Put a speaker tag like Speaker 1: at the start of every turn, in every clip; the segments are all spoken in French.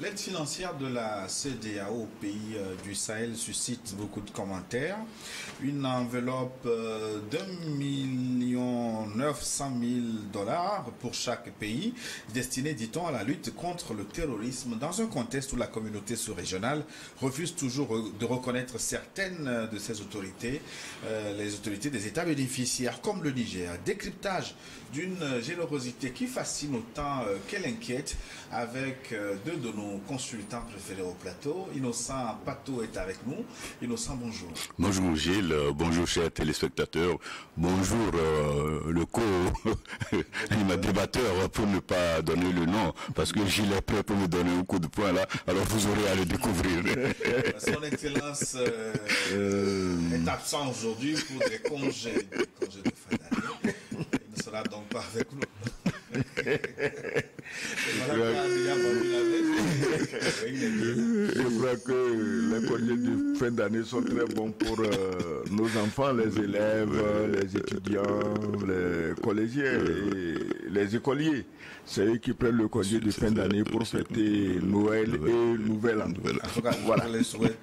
Speaker 1: L'aide financière de la CEDEAO au pays du Sahel suscite beaucoup de commentaires. Une enveloppe $1,9 million pour chaque pays, destinée, dit-on, à la lutte contre le terrorisme, dans un contexte où la communauté sous-régionale refuse toujours de reconnaître certaines de ses autorités, les autorités des États bénéficiaires, comme le Niger. Décryptage d'une générosité qui fascine autant qu'elle inquiète, avec deux de nos consultants préférés au plateau. Innocent Pato est avec nous. Innocent, bonjour.
Speaker 2: Bonjour Gilles, bonjour chers téléspectateurs, bonjour le co-débatteur pour ne pas donner le nom, parce que Gilles est prêt pour me donner un coup de poing là, alors vous aurez à le découvrir.
Speaker 1: Son Excellence est absent aujourd'hui pour des congés de fin d'année. Il ne sera donc pas avec nous.
Speaker 3: Je crois que les congés de fin d'année sont très bons pour nos enfants, les élèves, les étudiants, les collégiens et les écoliers. C'est eux qui prennent le congé de fin d'année pour fêter Noël et Nouvel An.
Speaker 1: En tout cas, voilà. Je les souhaite.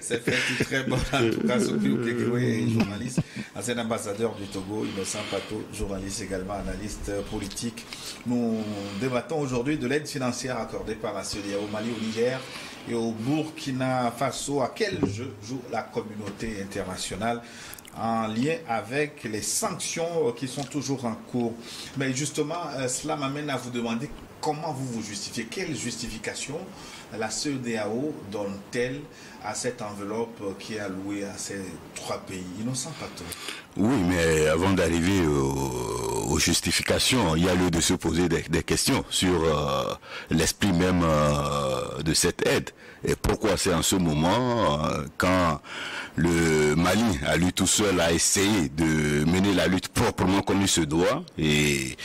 Speaker 1: C'est fait très bon. En tout cas, Sophie Okekewe, journaliste, ancien ambassadeur du Togo, Innocent Pato, journaliste également, analyste politique. Nous débattons aujourd'hui de l'aide financière accordée par la CEDEAO au Mali, au Niger et au Burkina Faso. À quel jeu joue la communauté internationale en lien avec les sanctions qui sont toujours en cours? Mais justement, cela m'amène à vous demander comment vous justifiez, quelle justification la CEDEAO donne-t-elle à cette enveloppe qui est allouée à ces trois pays? Innocent Pato.
Speaker 2: Oui, mais avant d'arriver aux justifications, il y a lieu de se poser des questions sur l'esprit même de cette aide. Et pourquoi c'est en ce moment, quand le Mali, à lui tout seul, a essayé de mener la lutte proprement comme il se doit, et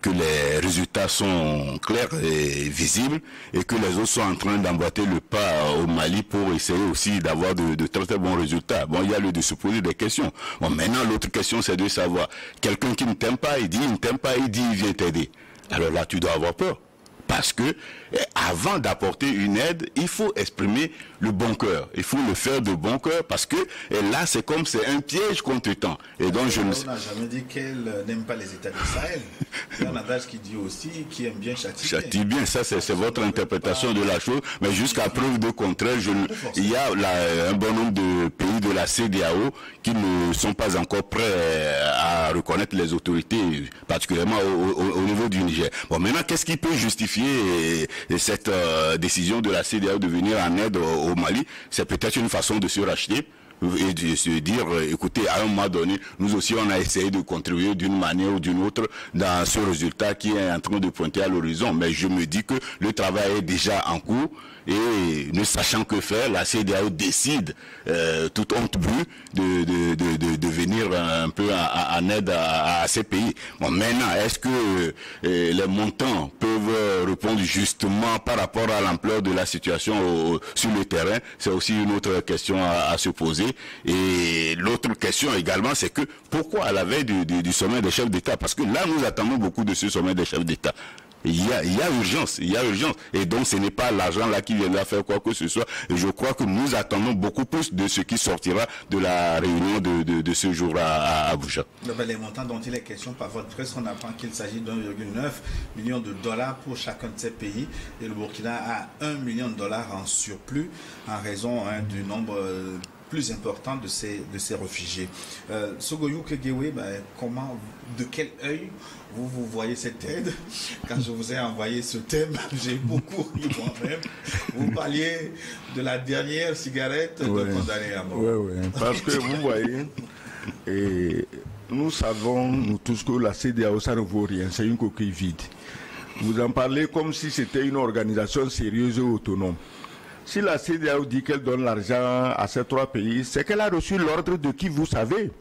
Speaker 2: que les résultats sont clairs et visibles, et que les autres sont en train d'emboîter le pas au Mali pour essayer aussi d'avoir de très très bons résultats. Bon, il y a lieu de se poser des questions. Bon, maintenant, l'autre question, c'est de savoir, quelqu'un qui ne t'aime pas, il dit, il ne t'aime pas, il dit, il vient t'aider. Alors là, tu dois avoir peur. Parce que avant d'apporter une aide, il faut exprimer le bon cœur. Il faut le faire de bon cœur parce que là, c'est comme c'est un piège qu'on te tend. Et donc,
Speaker 1: on n'a jamais dit qu'elle n'aime pas les États du Sahel. Il y a un adage qui dit aussi qui aime bien châtie bien.
Speaker 2: Châtie bien, ça c'est votre interprétation de la chose. Mais jusqu'à preuve de contraire, il y a un bon nombre de pays de la CEDEAO qui ne sont pas encore prêts à reconnaître les autorités, particulièrement au niveau du Niger. Bon, maintenant, qu'est-ce qui peut justifier cette décision de la CEDEAO de venir en aide au Mali? C'est peut-être une façon de se racheter et de se dire, écoutez, à un moment donné, nous aussi on a essayé de contribuer d'une manière ou d'une autre dans ce résultat qui est en train de pointer à l'horizon. Mais je me dis que le travail est déjà en cours et ne sachant que faire, la CEDEAO décide, toute honte bue, de venir un peu en aide à ces pays. Bon, maintenant, est-ce que les montants peuvent répondre justement par rapport à l'ampleur de la situation sur le terrain? C'est aussi une autre question à se poser. Et l'autre question également, c'est que pourquoi à la veille du sommet des chefs d'État? Parce que là, nous attendons beaucoup de ce sommet des chefs d'État. Il y a urgence, il y a urgence. Et donc, ce n'est pas l'argent là qui viendra faire quoi que ce soit. Et je crois que nous attendons beaucoup plus de ce qui sortira de la réunion de ce jour à Abuja.
Speaker 1: Les montants dont il est question par votre presse, on apprend qu'il s'agit d'1,9 million de dollars pour chacun de ces pays. Et le Burkina a $1 million en surplus en raison du nombre plus important de ces réfugiés. Sogoyou Kegewe, comment, de quel œil vous voyez cette aide? Quand je vous ai envoyé ce thème, j'ai beaucoup ri moi-même. Vous parliez de la dernière cigarette de condamné à mort.
Speaker 3: Oui, parce que vous voyez, nous savons, nous tous, que la CEDEAO, ça ne vaut rien, c'est une coquille vide. Vous en parlez comme si c'était une organisation sérieuse et autonome. Si la CEDEAO dit qu'elle donne l'argent à ces trois pays, c'est qu'elle a reçu l'ordre de qui vous savez.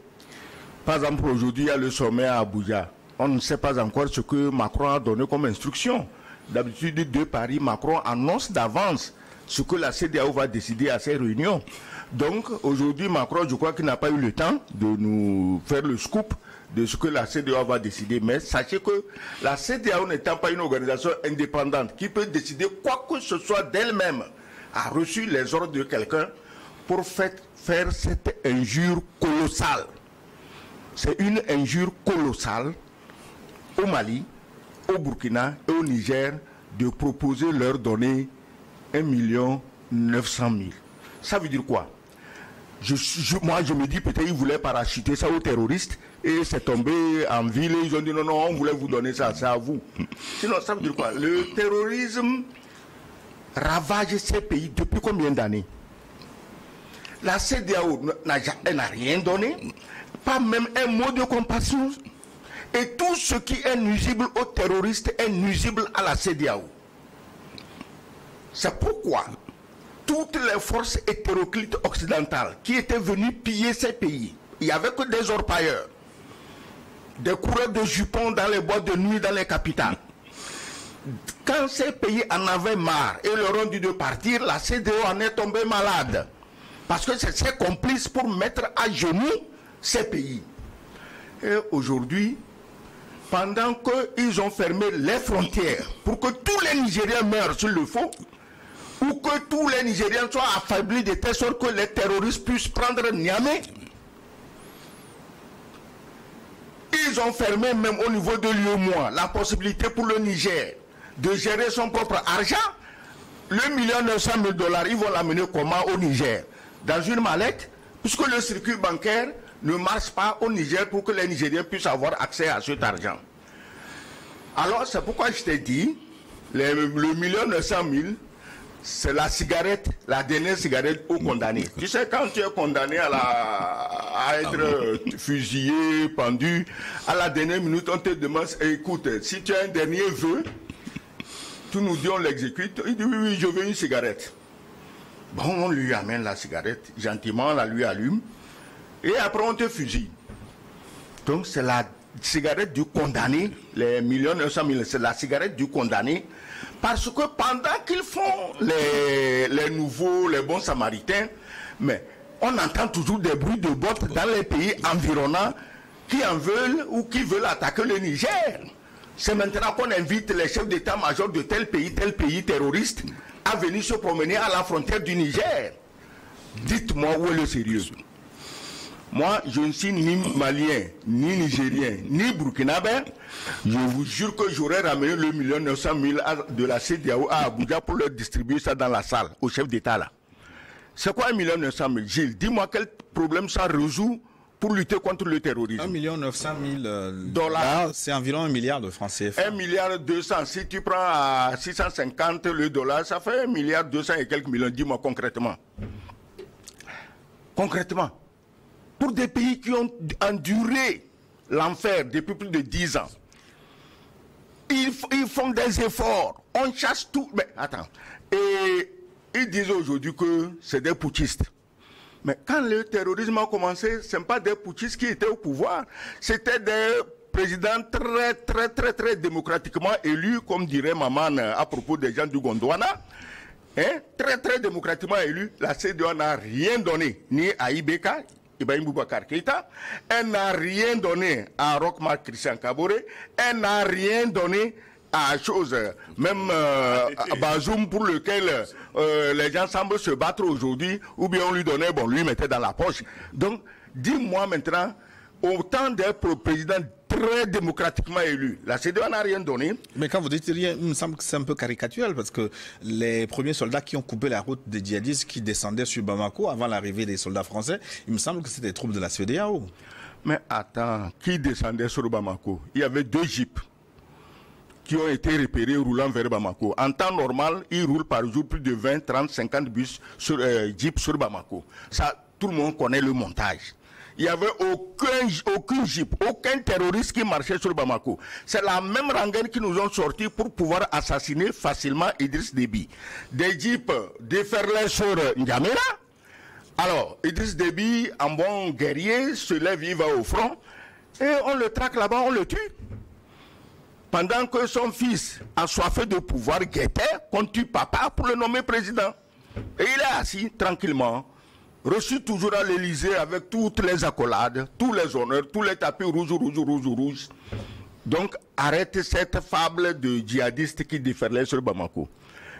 Speaker 3: Par exemple, aujourd'hui, il y a le sommet à Abuja. On ne sait pas encore ce que Macron a donné comme instruction. D'habitude, de Paris, Macron annonce d'avance ce que la CEDEAO va décider à ces réunions. Donc, aujourd'hui, Macron, je crois qu'il n'a pas eu le temps de nous faire le scoop de ce que la CEDEAO va décider. Mais sachez que la CEDEAO n'étant pas une organisation indépendante qui peut décider quoi que ce soit d'elle-même, a reçu les ordres de quelqu'un pour faire cette injure colossale. C'est une injure colossale au Mali, au Burkina et au Niger de proposer leur donner 1 900 000. Ça veut dire quoi? Moi, je me dis peut-être qu'ils voulaient parachuter ça aux terroristes et c'est tombé en ville et ils ont dit non, non, on voulait vous donner ça, c'est à vous. Sinon, ça veut dire quoi? Le terrorisme ravage ces pays depuis combien d'années? La CEDEAO n'a rien donné, pas même un mot de compassion. Et tout ce qui est nuisible aux terroristes est nuisible à la CEDEAO. C'est pourquoi toutes les forces hétéroclites occidentales qui étaient venues piller ces pays, il n'y avait que des orpailleurs, des coureurs de jupons dans les boîtes de nuit dans les capitales. Quand ces pays en avaient marre et leur ont dit de partir, la CEDEAO en est tombée malade. Parce que c'est ses complices pour mettre à genoux ces pays. Et aujourd'hui, pendant qu'ils ont fermé les frontières pour que tous les Nigériens meurent s'il le faut, ou que tous les Nigériens soient affaiblis de telle sorte que les terroristes puissent prendre Niamey, ils ont fermé même au niveau de l'UEMOA la possibilité pour le Niger de gérer son propre argent. Le 1 900 000 $, ils vont l'amener comment au Niger? Dans une mallette, puisque le circuit bancaire ne marche pas au Niger pour que les Nigériens puissent avoir accès à cet argent. Alors, c'est pourquoi je t'ai dit, le 1 900 000 $, c'est la cigarette, la dernière cigarette aux condamnés. Tu sais, quand tu es condamné à être fusillé, pendu, à la dernière minute, on te demande, écoute, si tu as un dernier vœu, tu nous dis on l'exécute. Il dit oui, oui, je veux une cigarette. Bon, on lui amène la cigarette, gentiment, on la lui allume, et après on te fusille. Donc c'est la cigarette du condamné, les 1 900 000 $, c'est la cigarette du condamné, parce que pendant qu'ils font les nouveaux, les bons samaritains, mais on entend toujours des bruits de bottes dans les pays environnants qui en veulent ou qui veulent attaquer le Niger. C'est maintenant qu'on invite les chefs d'état-major de tel pays terroriste à venir se promener à la frontière du Niger. Dites-moi où est le sérieux? Moi, je ne suis ni malien, ni nigérien, ni burkinabé. Je vous jure que j'aurais ramené le 1 900 000 $ de la CEDEAO à Abuja pour leur distribuer ça dans la salle, au chef d'État là. C'est quoi 1 900 000 $? Gilles, dis-moi quel problème ça résout pour lutter contre le terrorisme.
Speaker 1: 1 900 000 $, c'est environ 1 milliard de francs CFA.
Speaker 3: 1 milliard 200, si tu prends à 650 le dollar, ça fait 1 milliard 200 et quelques millions. Dis-moi concrètement. Concrètement. Pour des pays qui ont enduré l'enfer depuis plus de 10 ans, ils font des efforts. On chasse tout. Mais attends. Et ils disent aujourd'hui que c'est des putschistes. Mais quand le terrorisme a commencé, ce n'est pas des putschistes qui étaient au pouvoir. C'était des présidents très démocratiquement élus, comme dirait Maman à propos des gens du Gondwana. Hein? Très démocratiquement élus. La CEDEAO n'a rien donné, ni à Ibeka, Ibrahim Boubacar Keïta. Elle n'a rien donné à Roch-Marc Christian Kaboré. Elle n'a rien donné à chose, même à Bazoum pour lequel les gens semblent se battre aujourd'hui, ou bien on lui donnait, bon, lui mettait dans la poche. Donc, dis-moi maintenant, autant des présidents très démocratiquement élus, la CEDEAO n'a rien donné.
Speaker 1: Mais quand vous dites rien, il me semble que c'est un peu caricatural, parce que les premiers soldats qui ont coupé la route des djihadistes qui descendaient sur Bamako avant l'arrivée des soldats français, il me semble que c'était des troupes de la CEDEAO.
Speaker 3: Mais attends, qui descendait sur Bamako? Il y avait 2 jeeps qui ont été repérés roulant vers Bamako. En temps normal, ils roulent par jour plus de 20, 30, 50 bus sur jeeps sur Bamako. Ça, tout le monde connaît le montage. Il n'y avait aucun jeep, aucun terroriste qui marchait sur Bamako. C'est la même rengaine qui nous ont sorti pour pouvoir assassiner facilement Idriss Déby. Des jeeps déferlés sur N'Djamena. Alors, Idriss Déby, en bon guerrier, se lève, il va au front, et on le traque là-bas, on le tue. Pendant que son fils, assoiffé de pouvoir, guettait qu'on tue papa pour le nommer président. Et il est assis tranquillement reçu toujours à l'Élysée avec toutes les accolades, tous les honneurs, tous les tapis rouges. Donc, arrête cette fable de djihadistes qui déferlaient sur Bamako.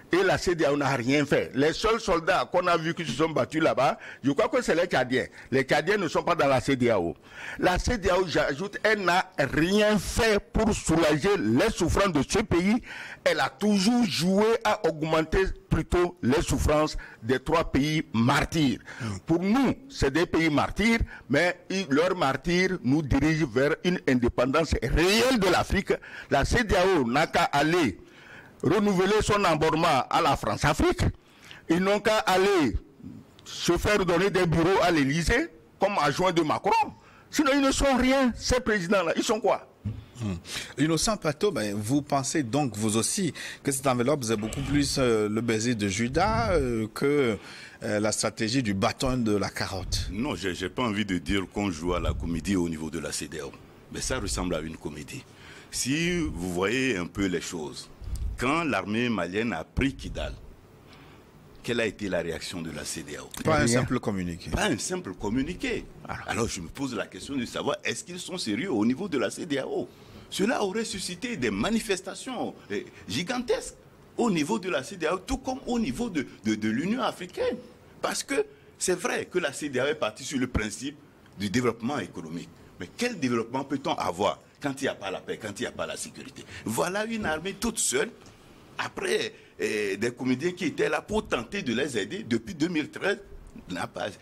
Speaker 3: Et la CEDEAO n'a rien fait. Les seuls soldats qu'on a vus qui se sont battus là-bas, je crois que c'est les Tchadiens. Les Tchadiens ne sont pas dans la CEDEAO. La CEDEAO, j'ajoute, elle n'a rien fait pour soulager les souffrances de ce pays. Elle a toujours joué à augmenter plutôt les souffrances des 3 pays martyrs. Pour nous, c'est des pays martyrs, mais leur martyr nous dirige vers une indépendance réelle de l'Afrique. La CEDEAO n'a qu'à aller renouveler son abonnement à la France-Afrique. Ils n'ont qu'à aller se faire donner des bureaux à l'Élysée comme adjoint de Macron. Sinon, ils ne sont rien. Ces présidents-là, ils sont quoi?
Speaker 1: Innocent Pato, vous pensez donc, vous aussi, que cette enveloppe, c'est beaucoup plus le baiser de Judas que la stratégie du bâton de la carotte?
Speaker 2: Non, je n'ai pas envie de dire qu'on joue à la comédie au niveau de la CEDEAO. Mais ça ressemble à une comédie. Si vous voyez un peu les choses, quand l'armée malienne a pris Kidal, quelle a été la réaction de la CEDEAO?
Speaker 1: Pas un simple communiqué.
Speaker 2: Pas un simple communiqué. Alors je me pose la question de savoir, est-ce qu'ils sont sérieux au niveau de la CEDEAO? Cela aurait suscité des manifestations gigantesques au niveau de la CEDEAO, tout comme au niveau de l'Union africaine. Parce que c'est vrai que la CEDEAO est partie sur le principe du développement économique. Mais quel développement peut-on avoir quand il n'y a pas la paix, quand il n'y a pas la sécurité? Voilà une armée toute seule, après des comédiens qui étaient là pour tenter de les aider depuis 2013.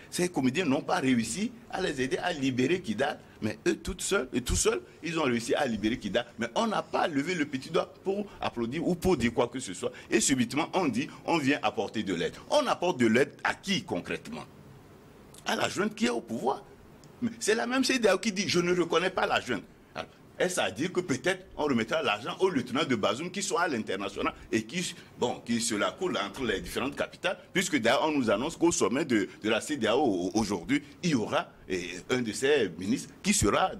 Speaker 2: Ces comédiens n'ont pas réussi à les aider à libérer Kidal, mais eux tout seuls, ils ont réussi à libérer Kidal. Mais on n'a pas levé le petit doigt pour applaudir ou pour dire quoi que ce soit. Et subitement, on dit, on vient apporter de l'aide. On apporte de l'aide à qui concrètement? À la junte qui est au pouvoir. C'est la même CEDEAO qui dit, je ne reconnais pas la junte. Est-ce à dire que peut-être on remettra l'argent aux lieutenants de Bazoum qui sont à l'international et qui se la coulent entre les différentes capitales, puisque d'ailleurs on nous annonce qu'au sommet de la CEDEAO aujourd'hui, il y aura un de ces ministres qui sera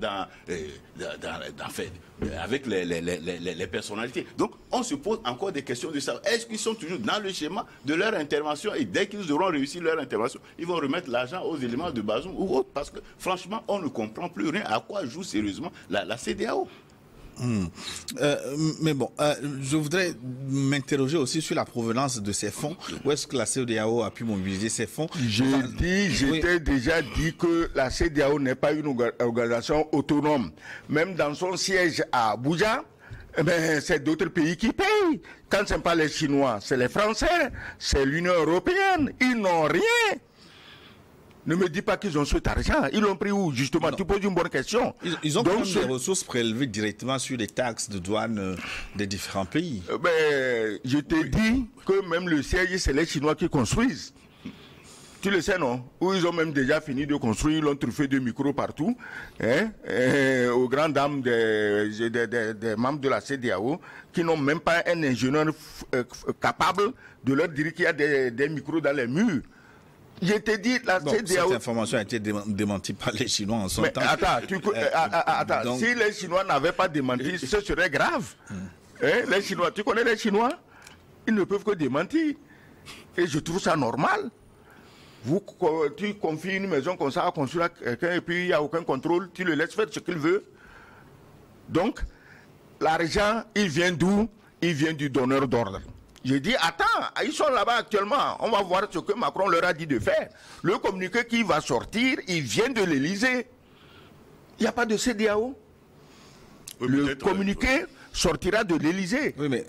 Speaker 2: avec les personnalités. Donc on se pose encore des questions de savoir, est-ce qu'ils sont toujours dans le schéma de leur intervention, et dès qu'ils auront réussi leur intervention, ils vont remettre l'argent aux éléments de Bazoum ou autres, parce que franchement on ne comprend plus rien à quoi joue sérieusement la CEDEAO.
Speaker 1: Mais bon, je voudrais m'interroger aussi sur la provenance de ces fonds. Où est-ce que la CEDEAO a pu mobiliser ces fonds?
Speaker 3: J'étais déjà dit que la CEDEAO n'est pas une organisation autonome. Même dans son siège à Abuja, c'est d'autres pays qui payent. Quand ce n'est pas les Chinois, c'est les Français, c'est l'Union européenne. Ils n'ont rien. Ne me dis pas qu'ils ont cet argent. Ils l'ont pris où, justement? Tu poses une bonne question.
Speaker 1: Ils ont quand même des ressources prélevées directement sur les taxes de douane des différents pays.
Speaker 3: Je te dis que même le siège, c'est les Chinois qui construisent. Tu le sais, non? Où ils ont même déjà fini de construire, ils l'ont truffé de micros partout, aux grandes dames des membres de la CEDEAO, qui n'ont même pas un ingénieur capable de leur dire qu'il y a des micros dans les murs. Je t'ai dit, la CEDEAO...
Speaker 1: Cette information a été démentie par les Chinois en son temps.
Speaker 3: Attends, si les Chinois n'avaient pas démenti, ce serait grave. Les Chinois, tu connais les Chinois? Ils ne peuvent que démentir. Et je trouve ça normal. Tu confies une maison comme ça à construire à quelqu'un et puis il n'y a aucun contrôle, tu le laisses faire ce qu'il veut. Donc, l'argent, il vient d'où? Il vient du donneur d'ordre. J'ai dit, attends, ils sont là-bas actuellement. On va voir ce que Macron leur a dit de faire. Le communiqué qui va sortir, il vient de l'Élysée. Il n'y a pas de CEDEAO. Le communiqué sortira de l'Élysée.
Speaker 1: Oui, mais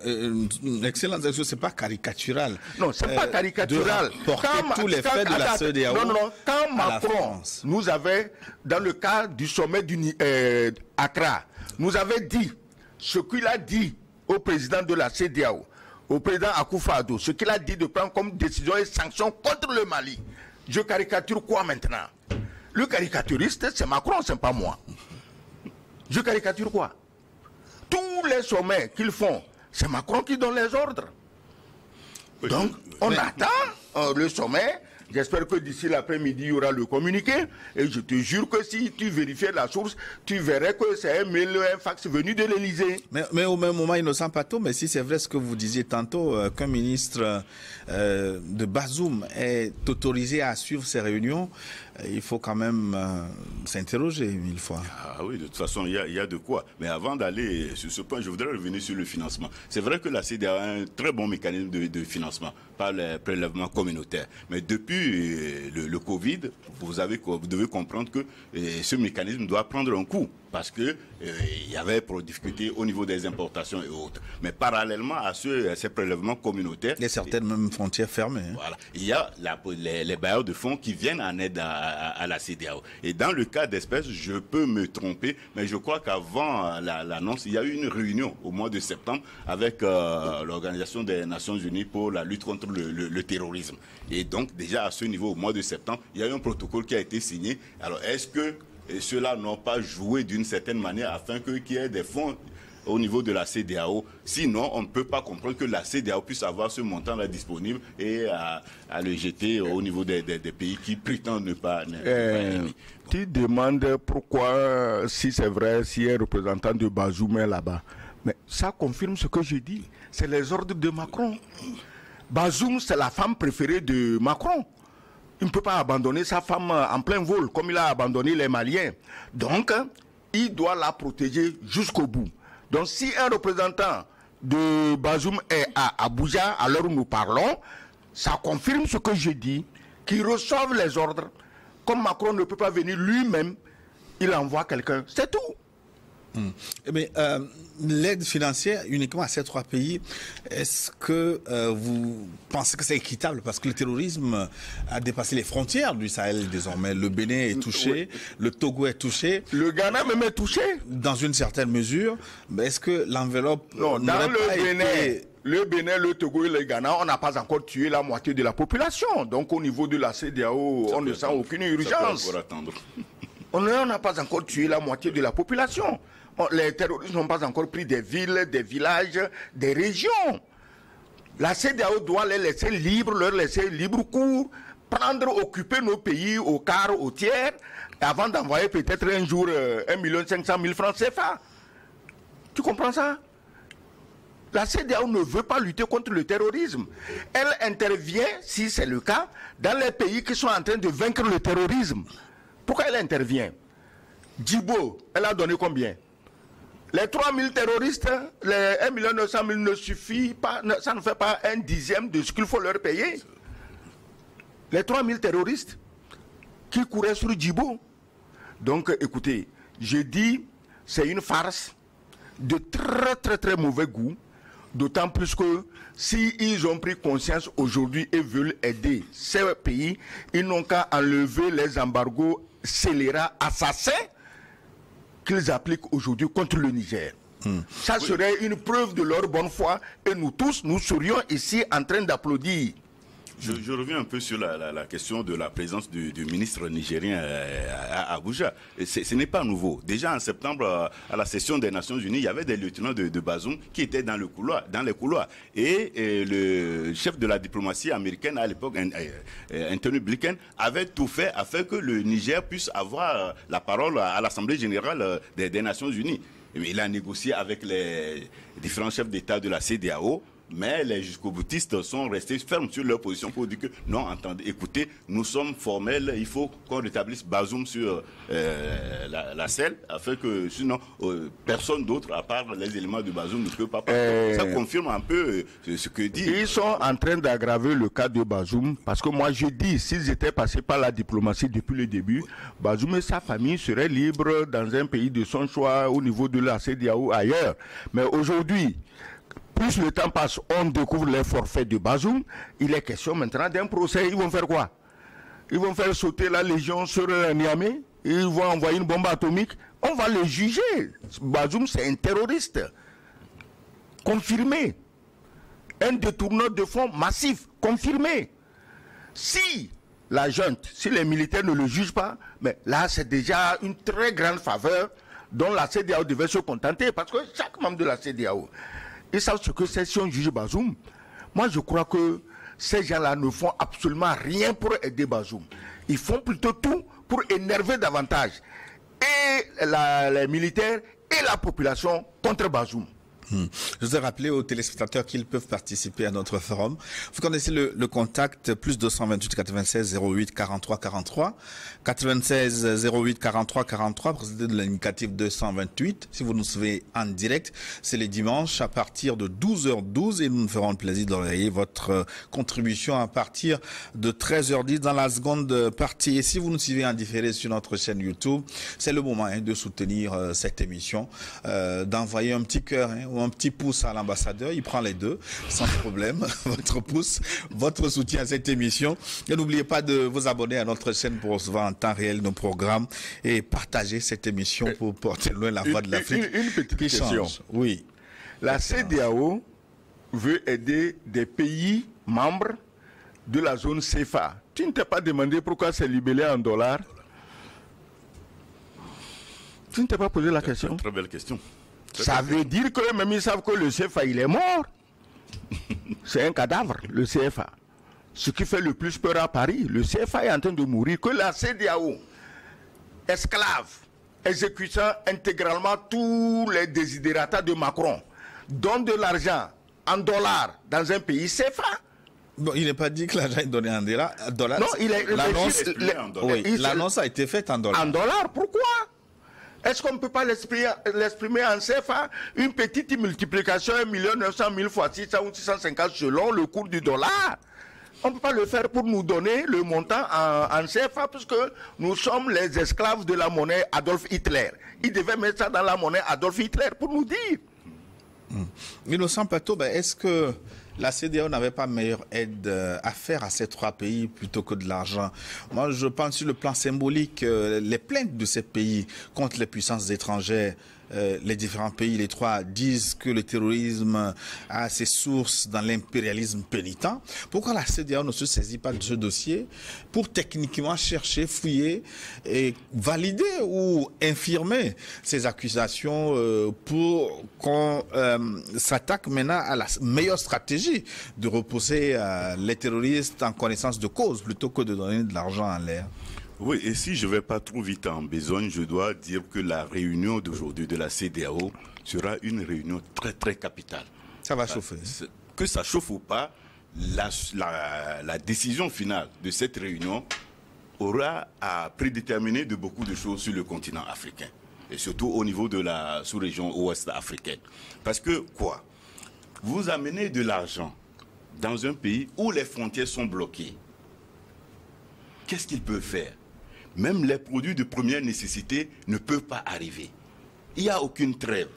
Speaker 1: l'excellence, ce n'est pas caricatural.
Speaker 3: Non, ce n'est pas caricatural.
Speaker 1: Quand tous les faits de la CEDEAO.
Speaker 3: Non, quand Macron nous avait, dans le cas du sommet Accra, nous avait dit ce qu'il a dit au président de la CEDEAO, au président Akufo-Addo, ce qu'il a dit de prendre comme décision et sanction contre le Mali. Je caricature quoi maintenant? Le caricaturiste, c'est Macron, c'est pas moi. Je caricature quoi? Tous les sommets qu'ils font, c'est Macron qui donne les ordres. Donc, on attend le sommet J'espère que d'ici l'après-midi, il y aura le communiqué. Et je te jure que si tu vérifies la source, tu verrais que c'est un mail, un fax venu de l'Élysée.
Speaker 1: Mais au même moment, Innocent Pato, mais si c'est vrai ce que vous disiez tantôt, qu'un ministre de Bazoum est autorisé à suivre ces réunions, il faut quand même s'interroger 1000 fois.
Speaker 2: Ah oui, de toute façon, il y a de quoi. Mais avant d'aller sur ce point, je voudrais revenir sur le financement. C'est vrai que la CEDEAO a un très bon mécanisme de financement par les prélèvements communautaires. Mais depuis le Covid, vous devez comprendre que ce mécanisme doit prendre un coup. Parce que il y avait pour difficulté au niveau des importations et autres. Mais parallèlement à ces prélèvements communautaires...
Speaker 1: Il y a certaines même frontières fermées. Hein.
Speaker 2: Voilà. Il y a les bailleurs de fonds qui viennent en aide à la CEDEAO. Et dans le cas d'espèces, je peux me tromper, mais je crois qu'avant l'annonce, il y a eu une réunion au mois de septembre avec l'Organisation des Nations Unies pour la lutte contre le terrorisme. Et donc, déjà à ce niveau, au mois de septembre, il y a eu un protocole qui a été signé. Alors, est-ce que ceux-là n'ont pas joué d'une certaine manière afin qu'il y ait des fonds au niveau de la CEDEAO? Sinon, on ne peut pas comprendre que la CEDEAO puisse avoir ce montant-là disponible et à le jeter au niveau des pays qui prétendent ne pas aimer.
Speaker 3: Tu demandes pourquoi, si c'est vrai, s'il y a un représentant de Bazoum là-bas. Mais ça confirme ce que je dis. C'est les ordres de Macron. Bazoum, c'est la femme préférée de Macron. Il ne peut pas abandonner sa femme en plein vol, comme il a abandonné les Maliens. Donc, il doit la protéger jusqu'au bout. Donc, si un représentant de Bazoum est à Abuja, à l'heure où nous parlons, ça confirme ce que je dis, qu'ils reçoivent les ordres. Comme Macron ne peut pas venir lui-même, il envoie quelqu'un. C'est tout.
Speaker 1: Mais l'aide financière uniquement à ces 3 pays, est-ce que vous pensez que c'est équitable? Parce que le terrorisme a dépassé les frontières du Sahel désormais. Le Bénin est touché, oui. Le Togo est touché.
Speaker 3: Le Ghana même est touché.
Speaker 1: Dans une certaine mesure. Mais est-ce que l'enveloppe...
Speaker 3: Non, dans le Bénin... Le Bénin, le Togo et le Ghana, on n'a pas encore tué la moitié de la population. Donc au niveau de la CEDEAO, on ne sent aucune urgence. On n'a pas encore tué la moitié de la population. Les terroristes n'ont pas encore pris des villes, des villages, des régions. La CEDEAO doit les laisser libres, leur laisser libre cours, occuper nos pays au quart, au tiers, avant d'envoyer peut-être un jour 1 500 000 francs CFA. Tu comprends ça? La CEDEAO ne veut pas lutter contre le terrorisme. Elle intervient, si c'est le cas, dans les pays qui sont en train de vaincre le terrorisme. Pourquoi elle intervient? Djibo, elle a donné combien? Les 3 000 terroristes, les 1 900 000 ne suffit pas, ça ne fait pas 1/10 de ce qu'il faut leur payer. Les 3 000 terroristes qui couraient sur Djibo. Donc, écoutez, je dis, c'est une farce de très mauvais goût, d'autant plus que s'ils ont pris conscience aujourd'hui et veulent aider ces pays, ils n'ont qu'à enlever les embargos scélérats assassins qu'ils appliquent aujourd'hui contre le Niger. Ça serait une preuve de leur bonne foi et nous tous, nous serions ici en train d'applaudir.
Speaker 2: Je reviens un peu sur la question de la présence du ministre nigérien à Abuja. Ce n'est pas nouveau. Déjà en septembre, à la session des Nations Unies, il y avait des lieutenants de Bazoum qui étaient dans les couloirs. Et le chef de la diplomatie américaine à l'époque, Anthony Blinken, avait tout fait afin que le Niger puisse avoir la parole à l'Assemblée générale des Nations Unies. Il a négocié avec les différents chefs d'État de la CEDEAO. Mais les jusqu'au-boutistes sont restés fermes sur leur position pour dire que non, entendez, écoutez, nous sommes formels, il faut qu'on rétablisse Bazoum sur la selle, afin que sinon personne d'autre, à part les éléments de Bazoum, ne peut pas parler. Ça confirme un peu ce que dit.
Speaker 3: Ils sont en train d'aggraver le cas de Bazoum, parce que moi je dis, s'ils étaient passés par la diplomatie depuis le début, Bazoum et sa famille seraient libres dans un pays de son choix, au niveau de la CEDEAO ailleurs. Mais aujourd'hui, plus le temps passe, on découvre les forfaits de Bazoum. Il est question maintenant d'un procès. Ils vont faire quoi? Ils vont faire sauter la Légion sur Niamey. Ils vont envoyer une bombe atomique. On va le juger. Bazoum, c'est un terroriste. Confirmé. Un détourneur de fonds massif. Confirmé. Si la junte, si les militaires ne le jugent pas, mais là, c'est déjà une très grande faveur dont la CEDEAO devait se contenter. Parce que chaque membre de la CEDEAO, ils savent ce que c'est si on juge Bazoum. Moi, je crois que ces gens-là ne font absolument rien pour aider Bazoum. Ils font plutôt tout pour énerver davantage et les militaires et la population contre Bazoum.
Speaker 1: Je vous ai rappelé aux téléspectateurs qu'ils peuvent participer à notre forum. Vous connaissez le contact plus 228 96 08 43 43 96 08 43 43 précédé de l'indicatif 228. Si vous nous suivez en direct, c'est les dimanches à partir de 12h12 et nous nous ferons le plaisir d'envoyer votre contribution à partir de 13h10 dans la seconde partie. Et si vous nous suivez en différé sur notre chaîne YouTube, c'est le moment de soutenir cette émission, d'envoyer un petit cœur ou un petit pouce à l'ambassadeur, il prend les deux sans problème. Votre pouce, votre soutien à cette émission. Et n'oubliez pas de vous abonner à notre chaîne pour recevoir en temps réel nos programmes et partager cette émission pour porter loin la voix de l'Afrique.
Speaker 3: Une petite question.
Speaker 1: Change. Oui.
Speaker 3: La CEDEAO veut aider des pays membres de la zone CFA. Tu ne t'es pas demandé pourquoi c'est libellé en dollars? Tu ne t'es pas posé la question?
Speaker 2: Très belle question.
Speaker 3: Ça veut dire que même ils savent que le CFA il est mort. C'est un cadavre, le CFA. Ce qui fait le plus peur à Paris, le CFA est en train de mourir. Que la CEDEAO, esclave, exécutant intégralement tous les desiderata de Macron, donne de l'argent en dollars dans un pays CFA.
Speaker 1: Bon, il n'est pas dit que l'argent est donné en dollars.
Speaker 3: Non, il est
Speaker 1: l'annonce a été faite en dollars.
Speaker 3: En dollars, pourquoi? Est-ce qu'on ne peut pas l'exprimer en CFA? Une petite multiplication, 1 900 000 fois 600 ou 650 selon le cours du dollar. On ne peut pas le faire pour nous donner le montant en CFA, puisque nous sommes les esclaves de la monnaie Adolf Hitler. Ils devaient mettre ça dans la monnaie Adolf Hitler pour nous dire.
Speaker 1: Innocent Pato, est-ce que la CEDEAO n'avait pas meilleure aide à faire à ces trois pays plutôt que de l'argent? Moi, je pense sur le plan symbolique, les plaintes de ces pays contre les puissances étrangères, les différents pays, les trois, disent que le terrorisme a ses sources dans l'impérialisme pénitent. Pourquoi la CEDEAO ne se saisit pas de ce dossier pour techniquement chercher, fouiller et valider ou infirmer ces accusations pour qu'on s'attaque maintenant à la meilleure stratégie de repousser les terroristes en connaissance de cause plutôt que de donner de l'argent en l'air?
Speaker 2: Oui, et si je ne vais pas trop vite en besogne, je dois dire que la réunion d'aujourd'hui de la CEDEAO sera une réunion très très capitale.
Speaker 1: Ça va chauffer.
Speaker 2: Que ça chauffe ou pas, la décision finale de cette réunion aura à prédéterminer de beaucoup de choses sur le continent africain. Et surtout au niveau de la sous-région ouest africaine. Parce que quoi? Vous amenez de l'argent dans un pays où les frontières sont bloquées. Qu'est-ce qu'ils peuvent faire? Même les produits de première nécessité ne peuvent pas arriver. Il n'y a aucune trêve.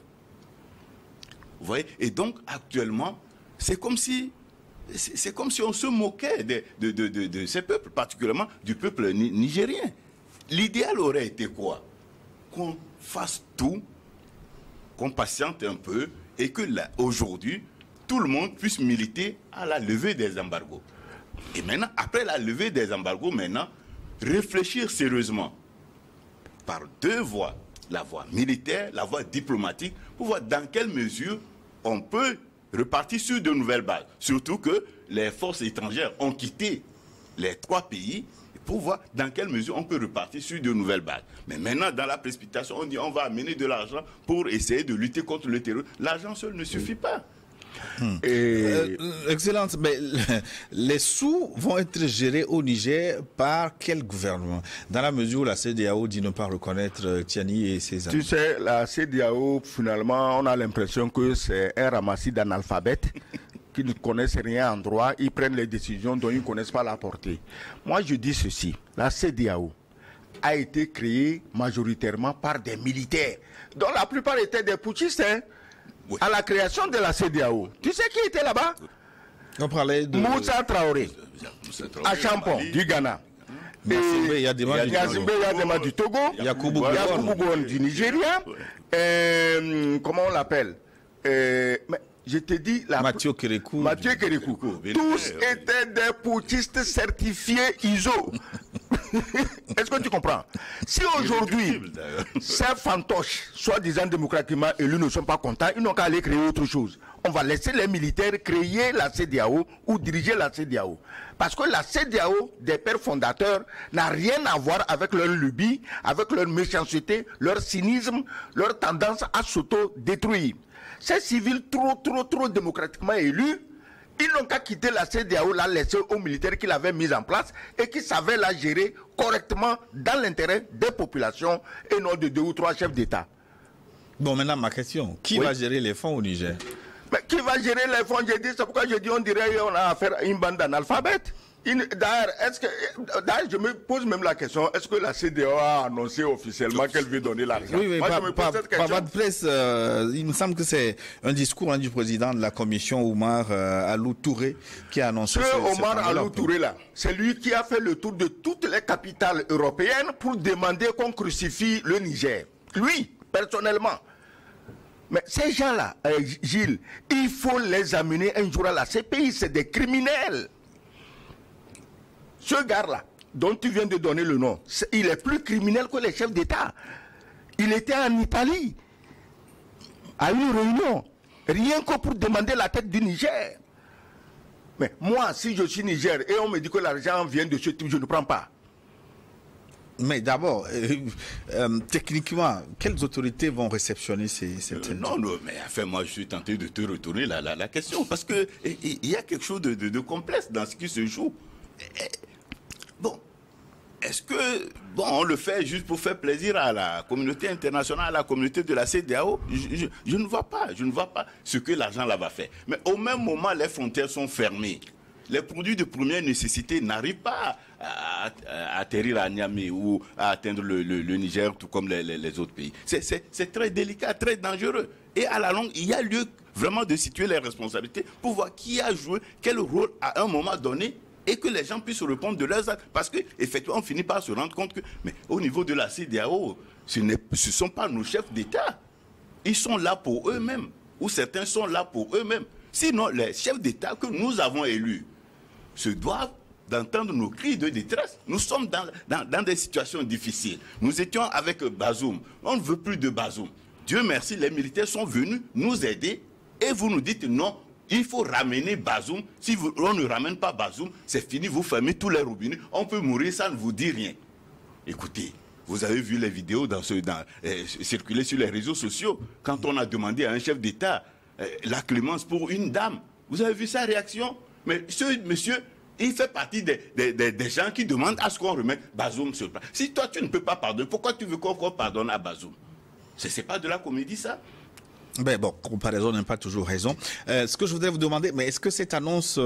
Speaker 2: Vous voyez? Et donc, actuellement, c'est comme si on se moquait de ces peuples, particulièrement du peuple nigérien. L'idéal aurait été quoi? Qu'on fasse tout, qu'on patiente un peu, et que là, aujourd'hui, tout le monde puisse militer à la levée des embargos. Et maintenant, après la levée des embargos, réfléchir sérieusement par deux voies, la voie militaire, la voie diplomatique, pour voir dans quelle mesure on peut repartir sur de nouvelles bases. Surtout que les forces étrangères ont quitté les trois pays, pour voir dans quelle mesure on peut repartir sur de nouvelles bases. Mais maintenant, dans la précipitation, on dit on va amener de l'argent pour essayer de lutter contre le terrorisme. L'argent seul ne suffit pas.
Speaker 1: Excellente. Mais les sous vont être gérés au Niger par quel gouvernement? Dans la mesure où la CEDEAO dit ne pas reconnaître Tiani et ses amis.
Speaker 3: Tu sais, la CEDEAO, finalement, on a l'impression que c'est un ramassis d'analphabètes qui ne connaissent rien en droit. Ils prennent les décisions dont ils ne connaissent pas la portée. Moi, je dis ceci. La CEDEAO a été créée majoritairement par des militaires, dont la plupart étaient des putschistes, hein. Oui. À la création de la CEDEAO. Tu sais qui était là-bas?
Speaker 1: On parlait de
Speaker 3: Moussa Traoré, à Champon, du Ghana. Yazimbe Yadema du Togo, Yakubu Gowon du Nigeria, comment on l'appelle? Je te dis,
Speaker 1: Mathieu Kérékou.
Speaker 3: Tous étaient des putschistes certifiés ISO. Est-ce que tu comprends? Si aujourd'hui, ces fantoches, soi-disant démocratiquement élus, ne sont pas contents, ils n'ont qu'à aller créer autre chose. on va laisser les militaires créer la CEDEAO ou diriger la CEDEAO. Parce que la CEDEAO des pères fondateurs n'a rien à voir avec leur lubie, avec leur méchanceté, leur cynisme, leur tendance à s'auto-détruire. Ces civils trop démocratiquement élus, ils n'ont qu'à quitter la CEDEAO, la laisser aux militaires qui l'avaient mise en place et qui savaient la gérer correctement dans l'intérêt des populations et non de 2 ou 3 chefs d'État.
Speaker 1: Bon, maintenant ma question, qui va gérer les fonds au Niger?
Speaker 3: Mais qui va gérer les fonds? J'ai dit, c'est pourquoi je dis, on dirait qu'on a affaire à une bande d'analphabètes. D'ailleurs, je me pose même la question, est-ce que la CEDEAO a annoncé officiellement qu'elle veut donner l'argent?
Speaker 1: Oui, moi, je me pose cette question. Par votre presse, il me semble que c'est un discours du président de la commission, Oumar Alou Touré, qui a annoncé
Speaker 3: Omar Alou Touré, là, c'est lui qui a fait le tour de toutes les capitales européennes pour demander qu'on crucifie le Niger. Lui, personnellement. Mais ces gens-là, Gilles, il faut les amener un jour à la CPI, c'est des criminels. Ce gars-là, dont tu viens de donner le nom, il est plus criminel que les chefs d'État. Il était en Italie, à une réunion, rien que pour demander la tête du Niger. Mais moi, si je suis Niger et on me dit que l'argent vient de ce type, je ne prends pas.
Speaker 1: Mais d'abord, techniquement, quelles autorités vont réceptionner cette...
Speaker 2: Non, mais enfin, moi, je suis tenté de te retourner la question, parce qu'il y a quelque chose de complexe dans ce qui se joue. Bon, est-ce que on le fait juste pour faire plaisir à la communauté internationale, à la communauté de la CEDEAO? Je ne vois pas ce que l'argent là va faire. Mais au même moment, les frontières sont fermées. Les produits de première nécessité n'arrivent pas à atterrir à Niamey ou à atteindre le Niger, tout comme les autres pays. C'est très délicat, très dangereux. Et à la longue, il y a lieu vraiment de situer les responsabilités pour voir qui a joué quel rôle à un moment donné, et que les gens puissent répondre de leurs actes. Parce qu'effectivement, on finit par se rendre compte que, mais au niveau de la CEDEAO, ce ne sont pas nos chefs d'État. Ils sont là pour eux-mêmes, ou certains sont là pour eux-mêmes. Sinon, les chefs d'État que nous avons élus se doivent d'entendre nos cris de détresse. Nous sommes dans des situations difficiles. Nous étions avec Bazoum. On ne veut plus de Bazoum. Dieu merci, les militaires sont venus nous aider, et vous nous dites non, il faut ramener Bazoum. Si on ne ramène pas Bazoum, c'est fini, vous fermez tous les robinets. On peut mourir, ça ne vous dit rien. Écoutez, vous avez vu les vidéos circuler sur les réseaux sociaux, quand on a demandé à un chef d'État la clémence pour une dame. Vous avez vu sa réaction? Mais ce monsieur, il fait partie des gens qui demandent à ce qu'on remette Bazoum sur le plan. Si toi, tu ne peux pas pardonner, pourquoi tu veux qu'on pardonne à Bazoum? C'est pas de la comédie, ça?
Speaker 1: Ben bon, comparaison n'a pas toujours raison. Ce que je voudrais vous demander, mais est-ce que cette annonce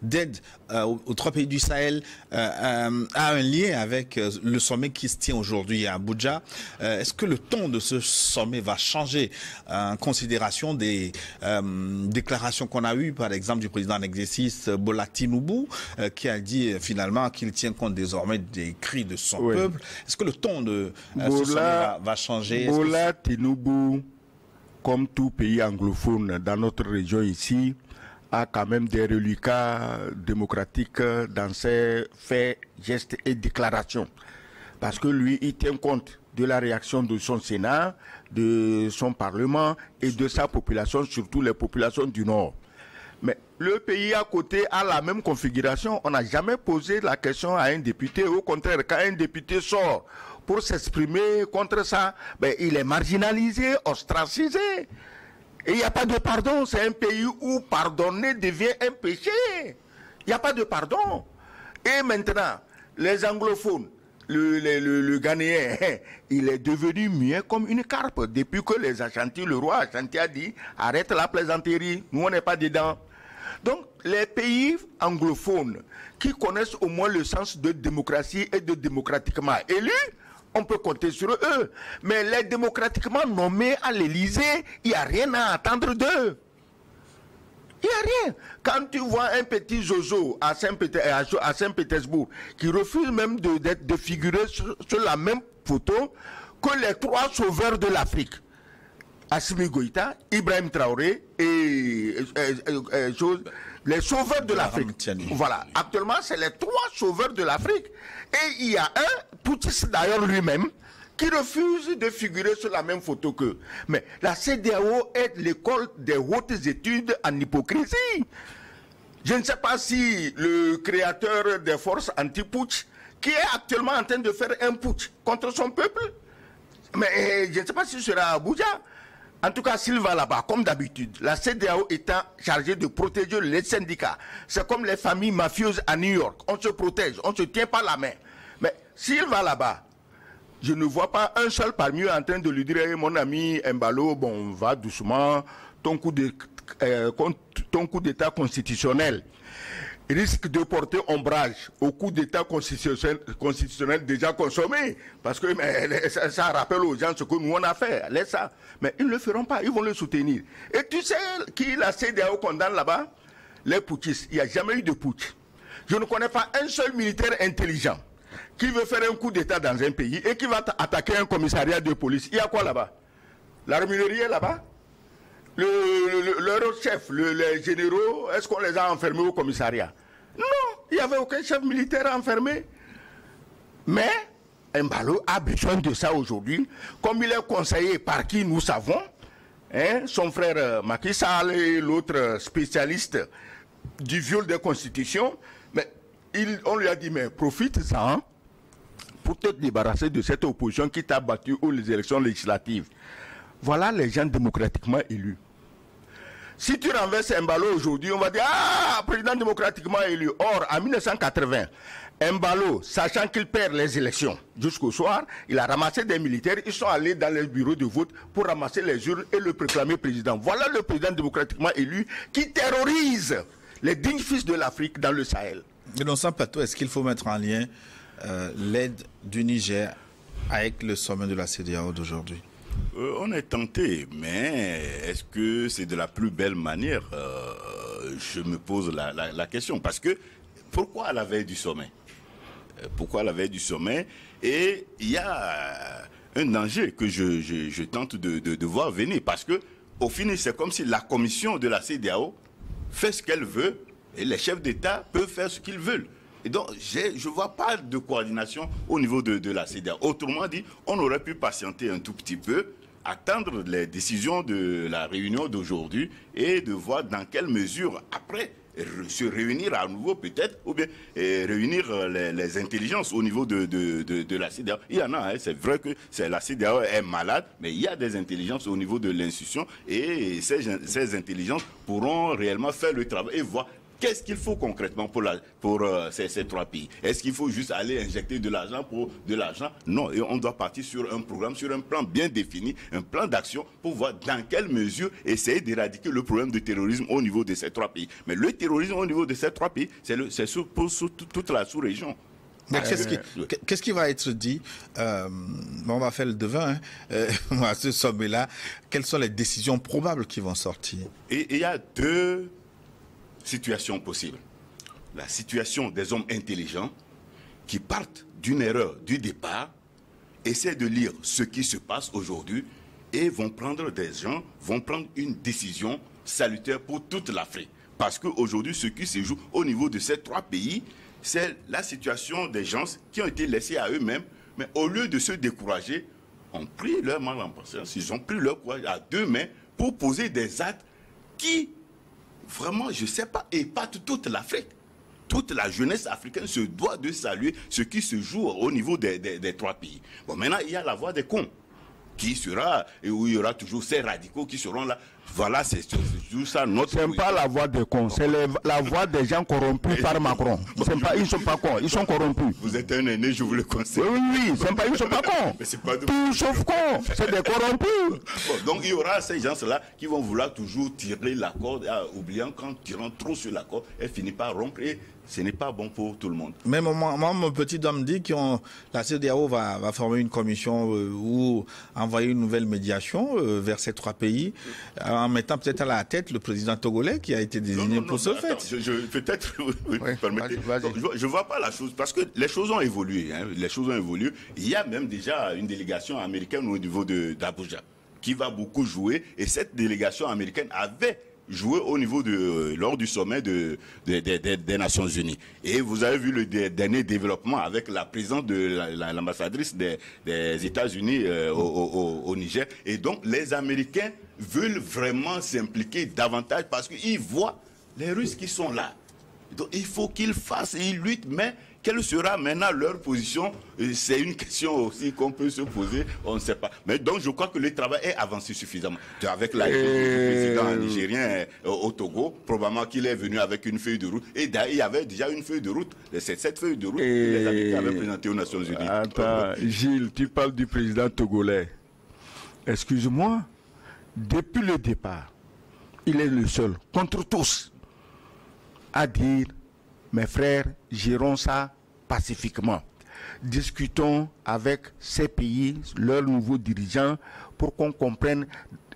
Speaker 1: d'aide aux 3 pays du Sahel a un lien avec le sommet qui se tient aujourd'hui à Abuja? Est-ce que le ton de ce sommet va changer en considération des déclarations qu'on a eues, par exemple, du président en exercice Bola Tinubu, qui a dit finalement qu'il tient compte désormais des cris de son peuple? Est-ce que le ton de ce sommet va changer?
Speaker 3: Bola Tinubu, comme tout pays anglophone dans notre région ici, a quand même des reliquats démocratiques dans ses faits, gestes et déclarations. Parce que lui, il tient compte de la réaction de son Sénat, de son Parlement et de sa population, surtout les populations du Nord. Mais le pays à côté a la même configuration. On n'a jamais posé la question à un député. Au contraire, quand un député sort pour s'exprimer contre ça, ben, il est marginalisé, ostracisé. Et il n'y a pas de pardon. C'est un pays où pardonner devient un péché. Il n'y a pas de pardon. Et maintenant, les anglophones, le Ghanéen, il est devenu muet comme une carpe. Depuis que les Ashanti, le roi Ashanti a dit, arrête la plaisanterie, nous on n'est pas dedans. Donc, les pays anglophones qui connaissent au moins le sens de démocratie et de démocratiquement élus, on peut compter sur eux. Mais les démocratiquement nommés à l'Élysée, il n'y a rien à attendre d'eux. Il n'y a rien. Quand tu vois un petit Jojo à Saint-Pétersbourg qui refuse même de figurer sur la même photo que les 3 sauveurs de l'Afrique, Assimi Goïta, Ibrahim Traoré et les sauveurs de l'Afrique. Voilà. Actuellement, c'est les 3 sauveurs de l'Afrique. Et il y a un, Poutis d'ailleurs lui-même, qui refusent de figurer sur la même photo qu'eux. Mais la CEDEAO est l'école des hautes études en hypocrisie. Je ne sais pas si le créateur des forces anti-putsch, qui est actuellement en train de faire un putsch contre son peuple, mais je ne sais pas s'il sera à Abuja. En tout cas, s'il va là-bas, comme d'habitude, la CEDEAO étant chargée de protéger les syndicats, c'est comme les familles mafieuses à New York. On se protège, on ne se tient pas la main. Mais s'il va là-bas, je ne vois pas un seul parmi eux en train de lui dire hey, mon ami Embalo, bon, va doucement, ton coup d'État constitutionnel risque de porter ombrage au coup d'État constitutionnel déjà consommé. Parce que ça rappelle aux gens ce que nous on a fait. Laisse ça. Mais ils ne le feront pas, ils vont le soutenir. Et tu sais qui la CEDEAO condamne là-bas? Les putschistes. Il n'y a jamais eu de putsch. Je ne connais pas un seul militaire intelligent qui veut faire un coup d'État dans un pays et qui va attaquer un commissariat de police. Il y a quoi là-bas? L'armurerie est là-bas? Leur chef, les généraux, est-ce qu'on les a enfermés au commissariat? Non, il n'y avait aucun chef militaire enfermé. Mais Embalo a besoin de ça aujourd'hui, comme il est conseillé par qui nous savons, hein, son frère Macky Sall et l'autre spécialiste du viol des constitutions. Mais on lui a dit, mais profite-en hein, pour te débarrasser de cette opposition qui t'a battu aux élections législatives. Voilà les gens démocratiquement élus. Si tu renverses Embalo aujourd'hui, on va dire « Ah, président démocratiquement élu ». Or, en 1980, Embalo, sachant qu'il perd les élections jusqu'au soir, il a ramassé des militaires, ils sont allés dans les bureaux de vote pour ramasser les urnes et le proclamer président. Voilà le président démocratiquement élu qui terrorise les dignes fils de l'Afrique dans le Sahel.
Speaker 1: Mais dans ce plateau, est-ce qu'il faut mettre en lien l'aide du Niger avec le sommet de la CEDEAO d'aujourd'hui?
Speaker 2: On est tenté, mais est-ce que c'est de la plus belle manière? Je me pose la question. Parce que, pourquoi à la veille du sommet? Pourquoi à la veille du sommet? Et il y a un danger que je tente de voir venir. Parce que, au final, c'est comme si la commission de la CEDEAO fait ce qu'elle veut et les chefs d'État peuvent faire ce qu'ils veulent. Et donc, je ne vois pas de coordination au niveau de la CEDEAO. Autrement dit, on aurait pu patienter un tout petit peu, attendre les décisions de la réunion d'aujourd'hui et de voir dans quelle mesure, après, se réunir à nouveau peut-être, ou bien réunir les intelligences au niveau de la CEDEAO. Il y en a, hein, c'est vrai que la CEDEAO est malade, mais il y a des intelligences au niveau de l'institution et ces intelligences pourront réellement faire le travail et voir qu'est-ce qu'il faut concrètement pour ces trois pays. Est-ce qu'il faut juste aller injecter de l'argent pour de l'argent? Non, et on doit partir sur un programme, sur un plan bien défini, un plan d'action pour voir dans quelle mesure essayer d'éradiquer le problème de terrorisme au niveau de ces trois pays. Mais le terrorisme au niveau de ces trois pays, c'est pour toute la sous-région.
Speaker 1: Mais qu'est-ce qui va être dit on va faire le devin à ce sommet-là. Quelles sont les décisions probables qui vont sortir?
Speaker 2: Et il y a deux situations possibles. La situation des hommes intelligents qui partent d'une erreur du départ, essaient de lire ce qui se passe aujourd'hui et vont prendre une décision salutaire pour toute l'Afrique. Parce qu'aujourd'hui, ce qui se joue au niveau de ces trois pays, c'est la situation des gens qui ont été laissés à eux-mêmes, mais au lieu de se décourager, ont pris leur mal en patience, ils ont pris leur courage à deux mains pour poser des actes qui vraiment, je ne sais pas, épate toute l'Afrique. Toute la jeunesse africaine se doit de saluer ce qui se joue au niveau des trois pays. Bon, maintenant, il y a la voix des cons, qui sera, et où il y aura toujours ces radicaux qui seront là. Voilà, c'est tout ça notre...
Speaker 3: Ce n'est pas la voix des cons, c'est la voix des gens corrompus par Macron. Ils ne sont pas cons, ils sont corrompus.
Speaker 2: Vous êtes un aîné, je vous le conseille.
Speaker 3: Oui, ils ne sont pas cons.
Speaker 2: Mais c'est pas de...
Speaker 3: Tout sauf cons, c'est des corrompus.
Speaker 2: Bon, donc il y aura ces gens-là qui vont vouloir toujours tirer la corde, oubliant qu'en tirant trop sur la corde, elle finit par rompre et ce n'est pas bon pour tout le monde.
Speaker 1: Mais moi, mon petit homme dit que la CEDEAO va former une commission ou envoyer une nouvelle médiation vers ces trois pays, en mettant peut-être à la tête le président togolais qui a été désigné pour ce fait.
Speaker 2: Peut-être, permettez. Je ne vois pas la chose, parce que les choses ont évolué. Hein, les choses ont évolué. Il y a même déjà une délégation américaine au niveau d'Abuja qui va beaucoup jouer. Et cette délégation américaine avait joué au niveau lors du sommet des Nations Unies. Et vous avez vu le dernier développement avec la présence de l'ambassadrice des États-Unis au Niger. Et donc, les Américains veulent vraiment s'impliquer davantage parce qu'ils voient les Russes qui sont là. Donc, il faut qu'ils fassent, ils luttent, mais quelle sera maintenant leur position? C'est une question aussi qu'on peut se poser, on ne sait pas. Mais donc je crois que le travail est avancé suffisamment. Avec la du président nigérien au Togo, probablement qu'il est venu avec une feuille de route. Et il y avait déjà une feuille de route. C'est cette feuille de route que les Américains avaient présentée aux Nations Unies.
Speaker 3: Attends, Gilles, tu parles du président togolais. Excuse-moi, depuis le départ, il est le seul, contre tous, à dire: mes frères, gérons ça pacifiquement. Discutons avec ces pays, leurs nouveaux dirigeants, pour qu'on comprenne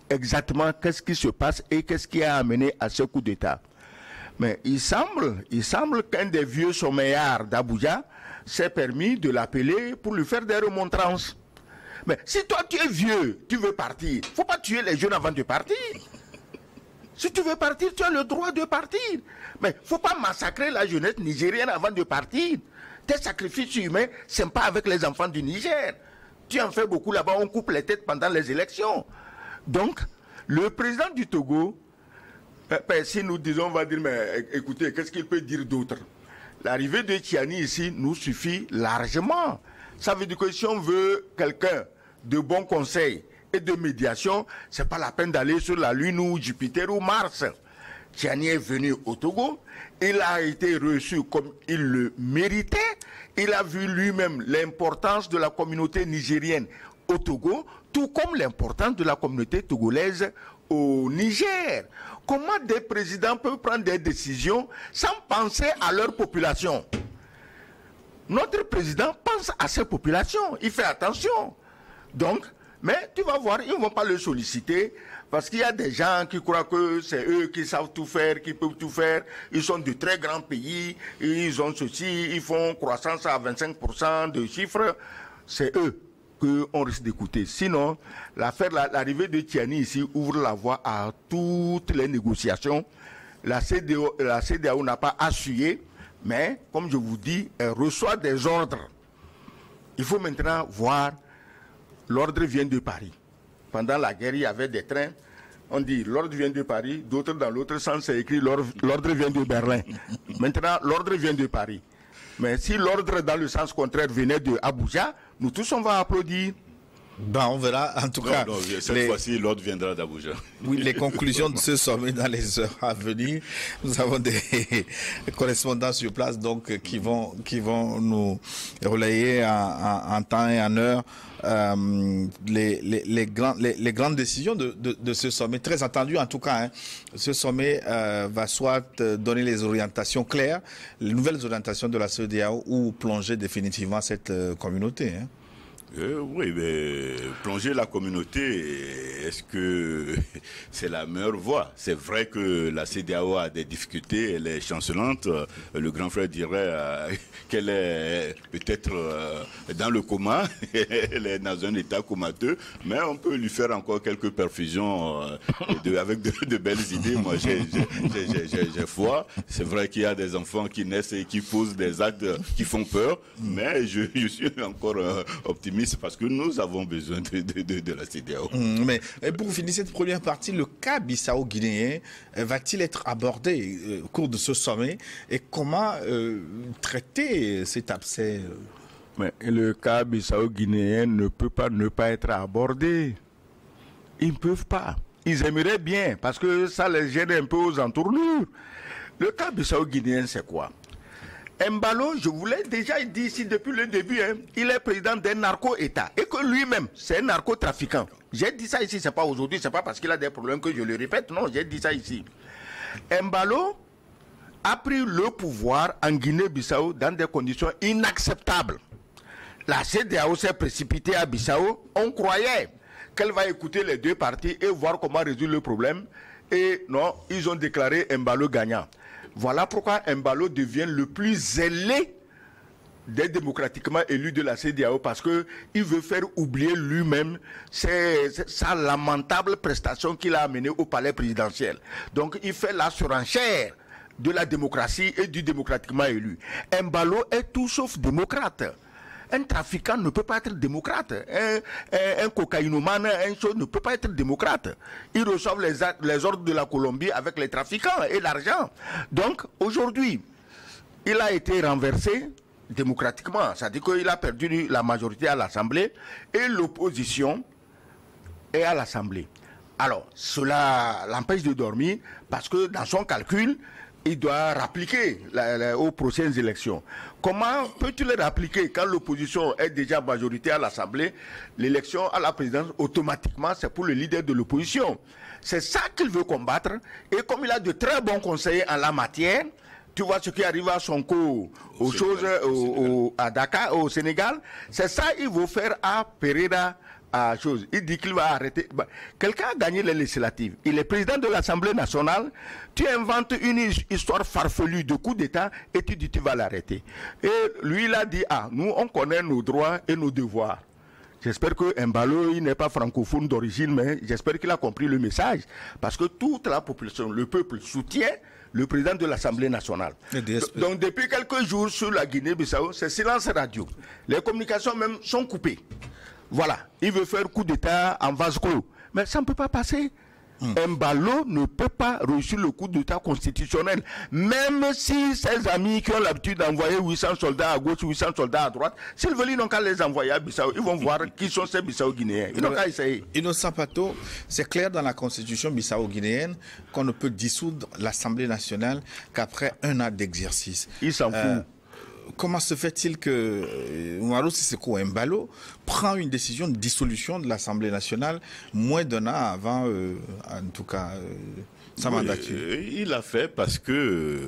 Speaker 3: exactement qu'est-ce qui se passe et qu'est-ce qui a amené à ce coup d'État. Mais il semble qu'un des vieux sommeillards d'Abuja s'est permis de l'appeler pour lui faire des remontrances. Mais si toi tu es vieux, tu veux partir, il ne faut pas tuer les jeunes avant de partir. Si tu veux partir, tu as le droit de partir. Mais il ne faut pas massacrer la jeunesse nigérienne avant de partir. Tes sacrifices humains, ce n'est pas avec les enfants du Niger. Tu en fais beaucoup là-bas, on coupe les têtes pendant les élections. Donc, le président du Togo, si nous disons, on va dire, mais écoutez, qu'est-ce qu'il peut dire d'autre? L'arrivée de Tiani ici nous suffit largement. Ça veut dire que si on veut quelqu'un de bon conseil et de médiation, ce n'est pas la peine d'aller sur la Lune ou Jupiter ou Mars. Tiani est venu au Togo, il a été reçu comme il le méritait, il a vu lui-même l'importance de la communauté nigérienne au Togo, tout comme l'importance de la communauté togolaise au Niger. Comment des présidents peuvent prendre des décisions sans penser à leur population? Notre président pense à ses populations, il fait attention. Donc, mais tu vas voir, ils ne vont pas le solliciter parce qu'il y a des gens qui croient que c'est eux qui savent tout faire, qui peuvent tout faire. Ils sont de très grands pays, ils ont ceci, ils font croissance à 25% de chiffres. C'est eux qu'on risque d'écouter. Sinon, l'arrivée de Tiani ici ouvre la voie à toutes les négociations. La CEDEAO n'a pas assuyé, mais comme je vous dis, elle reçoit des ordres. Il faut maintenant voir. L'ordre vient de Paris. Pendant la guerre, il y avait des trains. On dit l'ordre vient de Paris, d'autres dans l'autre sens, c'est écrit l'ordre vient de Berlin. Maintenant, l'ordre vient de Paris. Mais si l'ordre dans le sens contraire venait de Abuja, nous tous on va applaudir.
Speaker 1: Ben, on verra. En tout cas,
Speaker 2: cette fois-ci, l'ordre viendra d'Abuja.
Speaker 1: Oui, les conclusions de ce sommet dans les heures à venir. Nous avons des correspondants sur place donc qui vont nous relayer en temps et en heure les grandes décisions de ce sommet. Très attendu en tout cas. Ce sommet va soit donner les orientations claires, les nouvelles orientations de la CEDEAO ou plonger définitivement cette communauté.
Speaker 2: Oui, mais plonger la communauté, est-ce que c'est la meilleure voie? C'est vrai que la CEDEAO a des difficultés, elle est chancelante. Le grand frère dirait qu'elle est peut-être dans le coma, elle est dans un état comateux, mais on peut lui faire encore quelques perfusions avec de belles idées. Moi, j'ai foi. C'est vrai qu'il y a des enfants qui naissent et qui posent des actes qui font peur, mais je suis encore optimiste. Parce que nous avons besoin de la CEDEAO.
Speaker 1: Mais pour finir cette première partie, le cas bissau-guinéen va-t-il être abordé au cours de ce sommet? Et comment traiter cet abcès?
Speaker 3: Mais le cas bissau-guinéen ne peut pas ne pas être abordé. Ils ne peuvent pas. Ils aimeraient bien, parce que ça les gêne un peu aux entournures. Le cas bissau-guinéen, c'est quoi? Mbalo, je vous l'ai déjà dit ici depuis le début, il est président d'un narco-État et que lui-même, c'est un narcotrafiquant. J'ai dit ça ici, c'est pas aujourd'hui, c'est pas parce qu'il a des problèmes que je le répète, non, j'ai dit ça ici. Mbalo a pris le pouvoir en Guinée-Bissau dans des conditions inacceptables. La CEDEAO s'est précipitée à Bissau, on croyait qu'elle va écouter les deux parties et voir comment résoudre le problème. Et non, ils ont déclaré Mbalo gagnant. Voilà pourquoi Mbalo devient le plus zélé des démocratiquement élus de la CEDEAO parce qu'il veut faire oublier lui-même sa lamentable prestation qu'il a amenée au palais présidentiel. Donc il fait la surenchère de la démocratie et du démocratiquement élu. Embalo est tout sauf démocrate. Un trafiquant ne peut pas être démocrate. Un cocaïnomane, ne peut pas être démocrate. Ils reçoivent les ordres de la Colombie avec les trafiquants et l'argent. Donc, aujourd'hui, il a été renversé démocratiquement. C'est-à-dire qu'il a perdu la majorité à l'Assemblée et l'opposition est à l'Assemblée. Alors, cela l'empêche de dormir parce que dans son calcul, il doit rappliquer aux prochaines élections. Comment peut-il rappliquer quand l'opposition est déjà majorité à l'Assemblée? L'élection à la présidence, automatiquement, c'est pour le leader de l'opposition. C'est ça qu'il veut combattre. Et comme il a de très bons conseillers en la matière, tu vois ce qui arrive à Sonko, aux choses à Dakar, au Sénégal, c'est ça qu'il veut faire à Pereira. Il dit qu'il va arrêter. Quelqu'un a gagné les législatives. Il est président de l'Assemblée nationale. Tu inventes une histoire farfelue de coup d'État et tu dis tu vas l'arrêter. Et lui, il a dit, nous, on connaît nos droits et nos devoirs. J'espère que Embalo, il n'est pas francophone d'origine, mais j'espère qu'il a compris le message. Parce que toute la population, le peuple soutient le président de l'Assemblée nationale. Donc depuis quelques jours sur la Guinée-Bissau, c'est silence radio. Les communications même sont coupées. Voilà, il veut faire coup d'État en vase clos. Mais ça ne peut pas passer. Embalo ne peut pas réussir le coup d'État constitutionnel. Même si ses amis qui ont l'habitude d'envoyer 800 soldats à gauche, 800 soldats à droite, s'ils veulent, ils n'ont qu'à les envoyer à Bissau. Ils vont voir qui sont ces Bissau-Guinéens. Ils n'ont qu'à essayer.
Speaker 1: Innocent Pato, c'est clair dans la constitution bissau-guinéenne qu'on ne peut dissoudre l'Assemblée nationale qu'après 1 an d'exercice.
Speaker 3: Il s'en fout.
Speaker 1: Comment se fait-il que Umaru Sissoco Embalo prend une décision de dissolution de l'Assemblée nationale moins d'1 an avant, en tout cas, sa mandature?
Speaker 2: Il l'a fait parce que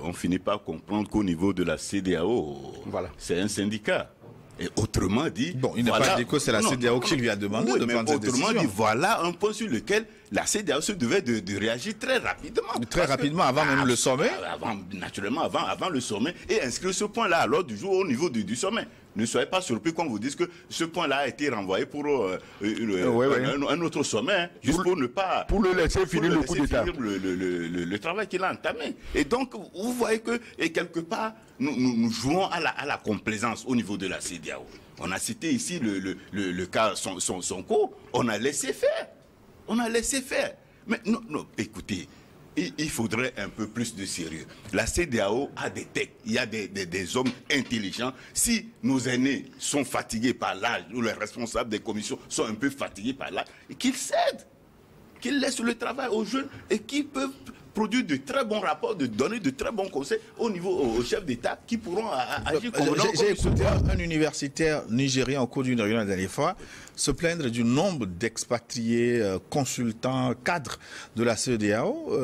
Speaker 2: on finit par comprendre qu'au niveau de la CEDEAO, c'est un syndicat. Et autrement dit...
Speaker 1: Bon, il n'est pas dit que c'est la CEDEAO qui lui a demandé de prendre cette décision.
Speaker 2: Autrement dit, voilà un point sur lequel la CEDEAO se devait de réagir très rapidement.
Speaker 1: Très rapidement, avant même le sommet.
Speaker 2: Naturellement, avant le sommet. Et inscrire ce point-là à l'ordre du jour au niveau du sommet. Ne soyez pas surpris quand vous dites que ce point-là a été renvoyé pour un autre sommet, juste pour ne pas...
Speaker 3: Pour le laisser finir le coup d'État.
Speaker 2: Le travail qu'il a entamé. Et donc, vous voyez que, et quelque part, nous jouons à la complaisance au niveau de la CEDEAO. On a cité ici le cas Sonko, on a laissé faire. On a laissé faire. Mais non, écoutez, il faudrait un peu plus de sérieux. La CEDEAO a des têtes, il y a des hommes intelligents. Si nos aînés sont fatigués par l'âge, ou les responsables des commissions sont un peu fatigués par l'âge, qu'ils cèdent, qu'ils laissent le travail aux jeunes et qu'ils peuvent produire de très bons rapports, de donner de très bons conseils aux chefs d'État qui pourront agir comme
Speaker 1: j'ai écouté un universitaire nigérien au cours d'une réunion la dernière fois se plaindre du nombre d'expatriés, consultants, cadres de la CEDEAO.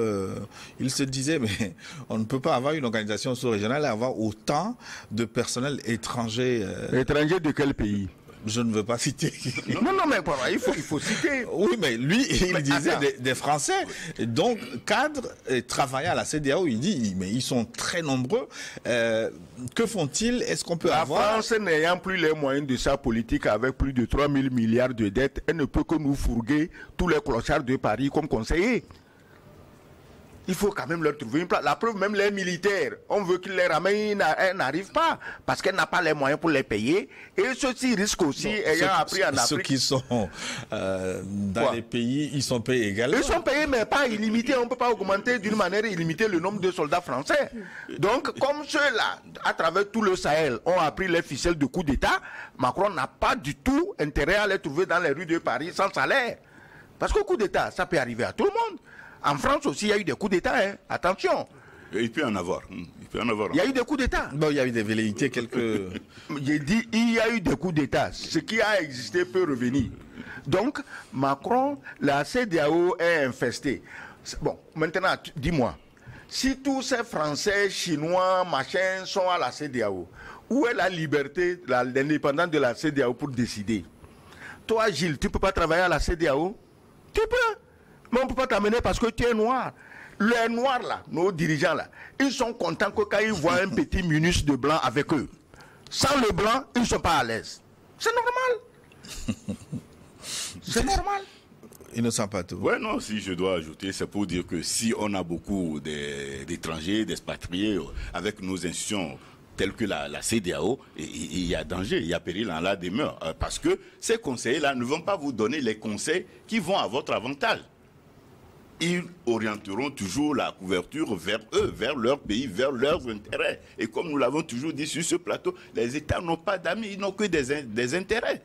Speaker 1: Il se disait, mais on ne peut pas avoir une organisation sous-régionale et avoir autant de personnel étranger.
Speaker 3: Étranger de quel pays?
Speaker 1: Je ne veux pas citer.
Speaker 3: Non, mais il faut citer.
Speaker 1: Oui, mais lui, il disait des Français, donc cadres, travaillent à la CEDEAO. Il dit, mais ils sont très nombreux. Que font-ils? Est-ce qu'on peut avoir...
Speaker 3: La France, n'ayant plus les moyens de sa politique, avec plus de 3 000 milliards de dettes, elle ne peut que nous fourguer tous les clochards de Paris comme conseillers. Il faut quand même leur trouver une place. La preuve, même les militaires, on veut qu'ils les ramènent, elles n'arrivent pas, parce qu'elle n'a pas les moyens pour les payer. Et ceux-ci risquent aussi, ayant appris en Afrique...
Speaker 1: Ceux qui sont dans les pays, ils sont payés également.
Speaker 3: Ils sont payés, mais pas illimités. On ne peut pas augmenter d'une manière illimitée le nombre de soldats français. Donc, comme ceux-là, à travers tout le Sahel, ont appris les ficelles de coup d'État, Macron n'a pas du tout intérêt à les trouver dans les rues de Paris sans salaire. Parce qu'au coup d'État, ça peut arriver à tout le monde. En France aussi, il y a eu des coups d'État, hein. Attention.
Speaker 2: Il peut en avoir.
Speaker 3: Il y a eu des coups d'État.
Speaker 1: Bon, il y a eu des velléités, quelques...
Speaker 3: J'ai dit, il y a eu des coups d'État. Ce qui a existé peut revenir. Donc, Macron, la CEDEAO est infestée. Bon, maintenant, dis-moi, si tous ces Français, Chinois, machins sont à la CEDEAO, où est la liberté, l'indépendance de la CEDEAO pour décider? Toi, Gilles, tu ne peux pas travailler à la CEDEAO? Tu peux. Mais on ne peut pas t'amener parce que tu es noir. Les noirs là, nos dirigeants là, ils sont contents que quand ils voient un petit minus de blanc avec eux.
Speaker 4: Sans le blanc, ils ne sont pas à l'aise. C'est normal. C'est normal.
Speaker 1: Innocent Pato.
Speaker 2: Ouais, non, si je dois ajouter, c'est pour dire que si on a beaucoup d'étrangers, d'expatriés avec nos institutions telles que la CEDEAO, il y a danger, il y a péril en la demeure. Parce que ces conseillers-là ne vont pas vous donner les conseils qui vont à votre avantage. Ils orienteront toujours la couverture vers eux, vers leur pays, vers leurs intérêts. Et comme nous l'avons toujours dit sur ce plateau, les États n'ont pas d'amis, ils n'ont que des intérêts.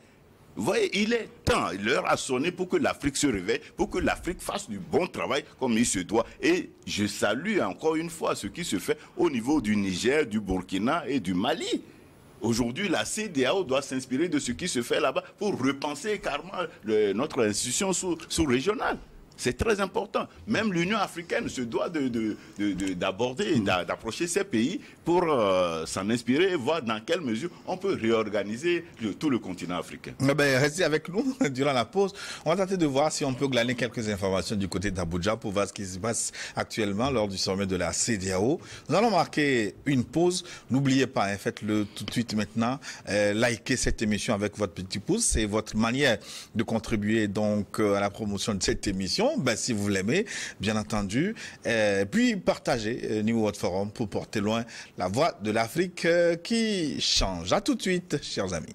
Speaker 2: Vous voyez, il est temps, l'heure a sonné pour que l'Afrique se réveille, pour que l'Afrique fasse du bon travail comme il se doit. Et je salue encore une fois ce qui se fait au niveau du Niger, du Burkina et du Mali. Aujourd'hui, la CEDEAO doit s'inspirer de ce qui se fait là-bas pour repenser carrément notre institution sous-régionale. C'est très important. Même l'Union africaine se doit d'aborder, d'approcher ces pays pour s'en inspirer et voir dans quelle mesure on peut réorganiser tout le continent africain.
Speaker 1: Restez avec nous durant la pause. On va tenter de voir si on peut glaner quelques informations du côté d'Abuja pour voir ce qui se passe actuellement lors du sommet de la CEDEAO. Nous allons marquer une pause. N'oubliez pas, faites-le tout de suite maintenant. Likez cette émission avec votre petit pouce. C'est votre manière de contribuer donc à la promotion de cette émission. Si vous l'aimez, bien entendu. Puis partagez New World Forum pour porter loin la voix de l'Afrique qui change. À tout de suite, chers amis.